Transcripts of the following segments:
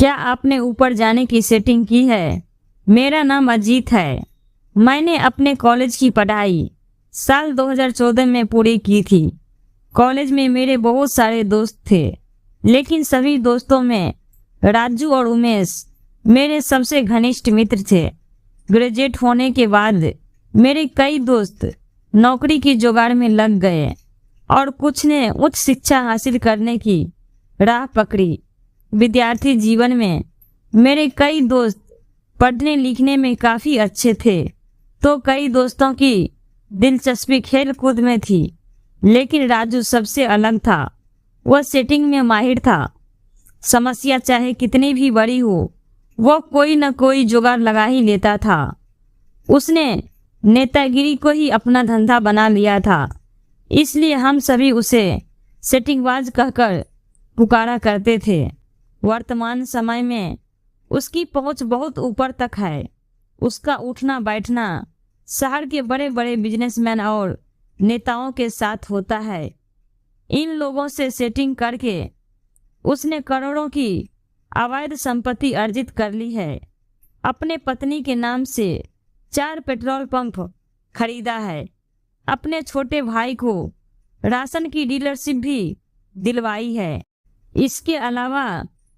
क्या आपने ऊपर जाने की सेटिंग की है? मेरा नाम अजीत है। मैंने अपने कॉलेज की पढ़ाई साल 2014 में पूरी की थी। कॉलेज में मेरे बहुत सारे दोस्त थे, लेकिन सभी दोस्तों में राजू और उमेश मेरे सबसे घनिष्ठ मित्र थे। ग्रेजुएट होने के बाद मेरे कई दोस्त नौकरी की जुगाड़ में लग गए और कुछ ने उच्च शिक्षा हासिल करने की राह पकड़ी। विद्यार्थी जीवन में मेरे कई दोस्त पढ़ने लिखने में काफ़ी अच्छे थे, तो कई दोस्तों की दिलचस्पी खेल कूद में थी, लेकिन राजू सबसे अलग था। वह सेटिंग में माहिर था। समस्या चाहे कितनी भी बड़ी हो, वह कोई न कोई जुगाड़ लगा ही लेता था। उसने नेतागिरी को ही अपना धंधा बना लिया था, इसलिए हम सभी उसे सेटिंगबाज कहकर पुकारा करते थे। वर्तमान समय में उसकी पहुंच बहुत ऊपर तक है। उसका उठना बैठना शहर के बड़े बड़े बिजनेसमैन और नेताओं के साथ होता है। इन लोगों से सेटिंग करके उसने करोड़ों की अवैध संपत्ति अर्जित कर ली है। अपने पत्नी के नाम से 4 पेट्रोल पंप खरीदा है। अपने छोटे भाई को राशन की डीलरशिप भी दिलवाई है। इसके अलावा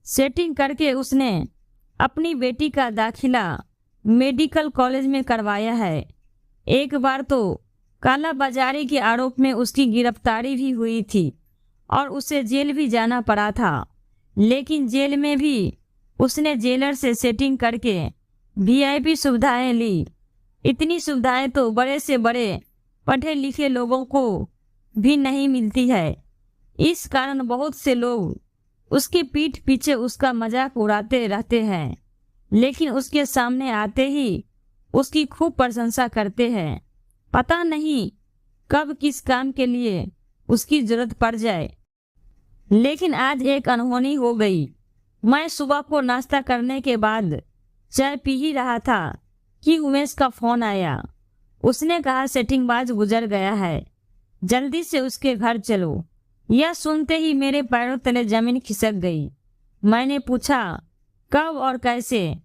सेटिंग करके उसने अपनी बेटी का दाखिला मेडिकल कॉलेज में करवाया है। एक बार तो काला बाजारी के आरोप में उसकी गिरफ्तारी भी हुई थी और उसे जेल भी जाना पड़ा था, लेकिन जेल में भी उसने जेलर से सेटिंग करके वीआईपी सुविधाएं ली। इतनी सुविधाएं तो बड़े से बड़े पढ़े लिखे लोगों को भी नहीं मिलती है। इस कारण बहुत से लोग उसकी पीठ पीछे उसका मजाक उड़ाते रहते हैं, लेकिन उसके सामने आते ही उसकी खूब प्रशंसा करते हैं। पता नहीं कब किस काम के लिए उसकी जरूरत पड़ जाए। लेकिन आज एक अनहोनी हो गई। मैं सुबह को नाश्ता करने के बाद चाय पी ही रहा था कि उमेश का फोन आया। उसने कहा सेटिंगबाज गुजर गया है, जल्दी से उसके घर चलो। यह सुनते ही मेरे पैरों तले जमीन खिसक गई। मैंने पूछा कब और कैसे?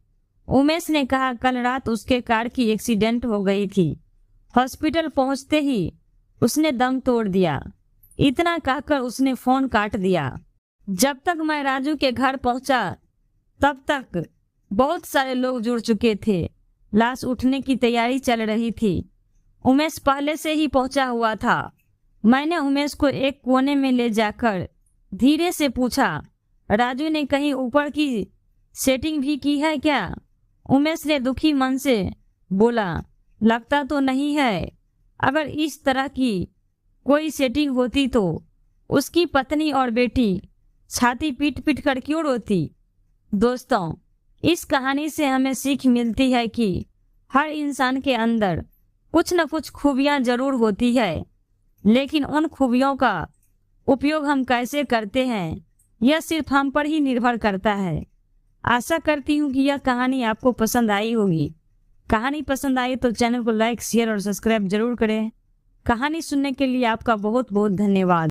उमेश ने कहा कल रात उसके कार की एक्सीडेंट हो गई थी। हॉस्पिटल पहुंचते ही उसने दम तोड़ दिया। इतना कहकर उसने फोन काट दिया। जब तक मैं राजू के घर पहुंचा तब तक बहुत सारे लोग जुड़ चुके थे। लाश उठने की तैयारी चल रही थी। उमेश पहले से ही पहुंचा हुआ था। मैंने उमेश को एक कोने में ले जाकर धीरे से पूछा, राजू ने कहीं ऊपर की सेटिंग भी की है क्या? उमेश ने दुखी मन से बोला, लगता तो नहीं है। अगर इस तरह की कोई सेटिंग होती तो उसकी पत्नी और बेटी छाती पीट पीट कर क्यों रोती? दोस्तों, इस कहानी से हमें सीख मिलती है कि हर इंसान के अंदर कुछ न कुछ खूबियां जरूर होती है, लेकिन उन खूबियों का उपयोग हम कैसे करते हैं यह सिर्फ हम पर ही निर्भर करता है। आशा करती हूँ कि यह कहानी आपको पसंद आई होगी। कहानी पसंद आई तो चैनल को लाइक, शेयर और सब्सक्राइब जरूर करें। कहानी सुनने के लिए आपका बहुत बहुत धन्यवाद।